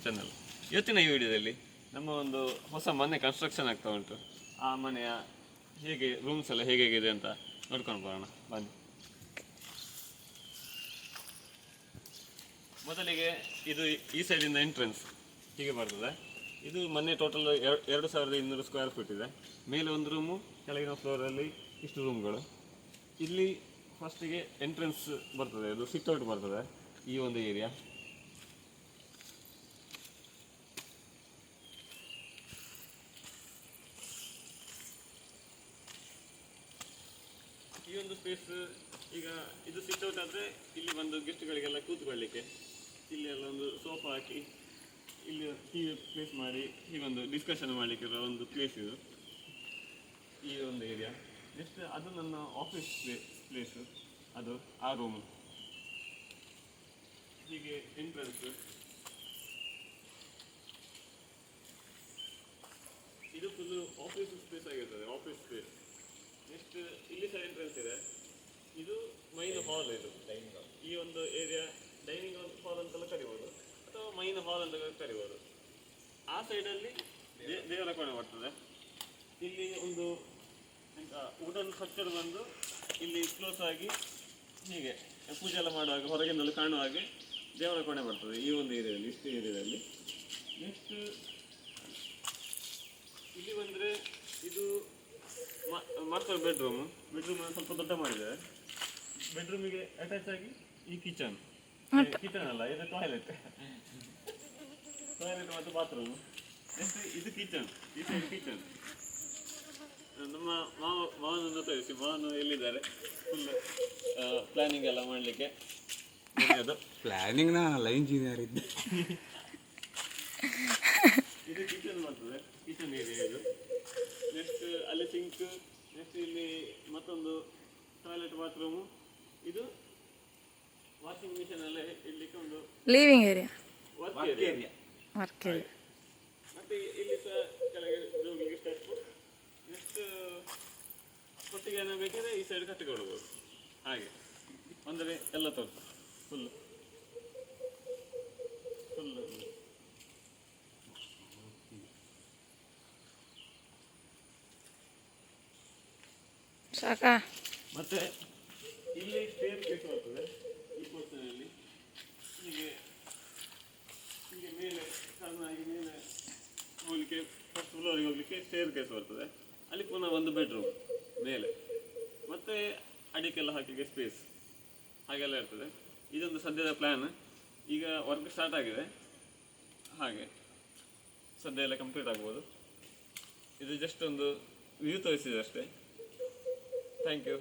Channel. ಇವತ್ತಿನ ಈ ವಿಡಿಯೋದಲ್ಲಿ ನಮ್ಮ ಒಂದು ಹೊಸ ಮನೆ ಕನ್ಸ್ಟ್ರಕ್ಷನ್ ಆಗ್ತಾ ಉಂಟು. ಆ ಮನೆಯ ಹೇಗೆ ರೂಮ್ಸ್ ಎಲ್ಲ ಹೇಗಿದೆ ಅಂತ ನೋಡ್ಕೊಂಡು ಬರೋಣ ಬನ್ನಿ. ಮೊದಲಿಗೆ ಇದು ಈ ಸೈಡಿಂದ ಎಂಟ್ರೆನ್ಸ್ ಹೀಗೆ ಬರ್ತದೆ. ಇದು ಮನೆ ಟೋಟಲ್ 2200 ಸ್ಕ್ವೇರ್ ಫೀಟ್ ಇದೆ. ಮೇಲೆ ಒಂದು ರೂಮು, ಕೆಳಗಿನ ಫ್ಲೋರಲ್ಲಿ ಇಷ್ಟು ರೂಮ್ಗಳು. ಇಲ್ಲಿ ಫಸ್ಟಿಗೆ ಎಂಟ್ರೆನ್ಸ್ ಬರ್ತದೆ, ಇದು ಸಿಟ್ಔಟ್ ಬರ್ತದೆ ಈ ಒಂದು ಏರಿಯಾ. ಈ ಒಂದು ಸ್ಪೇಸ್ ಈಗ ಇದು ಸಿಟ್ಔಟ್ ಆದರೆ ಇಲ್ಲಿ ಬಂದು ಗೆಸ್ಟ್ಗಳಿಗೆಲ್ಲ ಕೂತ್ಕೊಳ್ಳಿಕ್ಕೆ ಇಲ್ಲಿ ಎಲ್ಲ ಒಂದು ಸೋಫಾ ಹಾಕಿ ಇಲ್ಲಿ ಟಿವಿ ಪ್ಲೇಸ್ ಮಾಡಿ ಹೀಗೊಂದು ಡಿಸ್ಕಷನ್ ಮಾಡಲಿಕ್ಕಿರೋ ಒಂದು ಪ್ಲೇಸ್ ಇದು, ಈ ಒಂದು ಏರಿಯಾ. ನೆಕ್ಸ್ಟ್ ಅದು ನನ್ನ ಆಫೀಸ್ ಪ್ಲೇಸು, ಅದು ಆ ರೂಮು. ಹೀಗೆ ಎಂಟ್ರೆನ್ಸ್, ಇದು ಫುಲ್ಲು ಆಫೀಸ್ ಸ್ಪೇಸ್ ಆಗಿರ್ತದೆ, ಆಫೀಸ್ ಸ್ಪೇಸ್. ನೆಕ್ಸ್ಟ್ ಇಲ್ಲಿ ಸಹ ಎಂಟ್ರೆನ್ಸ್ ಇದೆ. ಇದು ಮೈನ್ ಹಾಲ್, ಇದು ಡೈನಿಂಗ್ ಹಾಲ್. ಈ ಒಂದು ಏರಿಯಾ ಡೈನಿಂಗ್ ಹಾಲ್ ಅಂತೆಲ್ಲ ಕರಿಬೋದು ಅಥವಾ ಮೈನ್ ಹಾಲ್ ಅಂತ ಕರಿಬೋದು. ಆ ಸೈಡಲ್ಲಿ ದೇವರ ಕೋಣೆ ಬರ್ತದೆ. ಇಲ್ಲಿ ಒಂದು ವುಡನ್ ಸ್ಟ್ರಕ್ಚರ್ ಬಂದು ಇಲ್ಲಿ ಕ್ಲೋಸ್ ಆಗಿ ಹೀಗೆ ಪೂಜೆ ಎಲ್ಲ ಮಾಡುವಾಗ ಹೊರಗಿಂದಲೂ ಕಾಣುವ ಹಾಗೆ ದೇವರ ಕೋಣೆ ಬರ್ತದೆ ಈ ಒಂದು ಏರಿಯಾದಲ್ಲಿ, ಇಷ್ಟು ಏರಿಯಾದಲ್ಲಿ. ನೆಕ್ಸ್ಟ್ ಇಲ್ಲಿ ಬಂದರೆ ಇದು ಮಾಸ್ಟರ್ ಬೆಡ್ರೂಮ್ ಸ್ವಲ್ಪ ದೊಡ್ಡ ಮಾಡಿದ್ದಾರೆ. ಬೆಡ್ರೂಮಿಗೆ ಅಟ್ಯಾಚ್ ಆಗಿ ಈ ಕಿಚನ್ ಅಲ್ಲ, ಇದು ಟಾಯ್ಲೆಟ್ ಮತ್ತು ಬಾತ್ರೂಮ್. ನೆಕ್ಸ್ಟ್ ಇದು ಕಿಚನ್, ಈ ಸೈಡ್ ಕಿಚನ್. ನಮ್ಮ ಮಾವನನ್ನು ತೋರಿಸಿ, ಮಾವನು ಎಲ್ಲಿದ್ದಾರೆ, ಫುಲ್ ಪ್ಲಾನಿಂಗ್ ಎಲ್ಲ ಮಾಡಲಿಕ್ಕೆ. ಅದು ಪ್ಲಾನಿಂಗ್ ನಾನಲ್ಲ, ಇಂಜಿನಿಯರ್ ಇದ್ದೆ. ಇದು ಕಿಚನ್ ಬರ್ತದೆ, ಕಿಚನ್ ಏರಿಯಾ ಇದು. ನೆಕ್ಸ್ಟ್ ಅಲ್ಲಿ ಸಿಂಕ್, ನೆಕ್ಸ್ಟ್ ಇಲ್ಲಿ ಮತ್ತೊಂದು ಟಾಯ್ಲೆಟ್ ಬಾತ್ರೂಮು. ಇದು ವಾಷಿಂಗ್ ಮಿಷನ್ ಎಲ್ಲ ಇಡ್ಲಿಕ್ಕೆ ಒಂದು ಲಿವಿಂಗ್ ಏರಿಯಾ, ವರ್ಕ್ ಏರಿಯಾ. ಮತ್ತೆ ಇಲ್ಲಿ ಸಹ ಕೆಳಗೆ ಹೋಗ್ಲಿಕ್ಕೆ ಸ್ಟೆಪ್. ನೆಕ್ಸ್ಟ್ ಕೊಟ್ಟಿಗೆ ಏನೋ ಬೇಕಾದ್ರೆ ಈ ಸೈಡ್ ಕಟ್ಟಿಕೊಳ್ಬೋದು. ಹಾಗೆ ಅಂದರೆ ಎಲ್ಲ ತೋರಿಸು ಫುಲ್ಲು ಸಾಕಾ. ಮತ್ತೆ ಇಲ್ಲಿ ಸ್ಟೇರ್ ಕೇಸ್ ಬರ್ತದೆ ಈ ಪೋರ್ಷನಲ್ಲಿ. ಹೀಗೆ ಹೀಗೆ ಮೇಲೆ ಸಣ್ಣಾಗಿ ಮೇಲೆ ಹೋಗ್ಲಿಕ್ಕೆ, ಫಸ್ಟ್ ಫ್ಲೋರಿಗೆ ಹೋಗ್ಲಿಕ್ಕೆ ಸ್ಟೇರ್ ಕೇಸ್ ಬರ್ತದೆ. ಅಲ್ಲಿ ಪುನಃ ಒಂದು ಬೆಡ್ರೂಮ್ ಮೇಲೆ, ಮತ್ತೆ ಅಡಿಕೆಲ್ಲ ಹಾಕಲಿಕ್ಕೆ ಸ್ಪೇಸ್, ಹಾಗೆಲ್ಲ ಇರ್ತದೆ. ಇದೊಂದು ಸದ್ಯದ ಪ್ಲ್ಯಾನ್. ಈಗ ವರ್ಕ್ ಸ್ಟಾರ್ಟ್ ಆಗಿದೆ, ಹಾಗೆ ಸದ್ಯ ಎಲ್ಲ ಕಂಪ್ಲೀಟ್ ಆಗ್ಬೋದು. ಇದು ಜಸ್ಟ್ ಒಂದು ವ್ಯೂ ತೋರಿಸಿದೆ ಅಷ್ಟೇ. Thank you.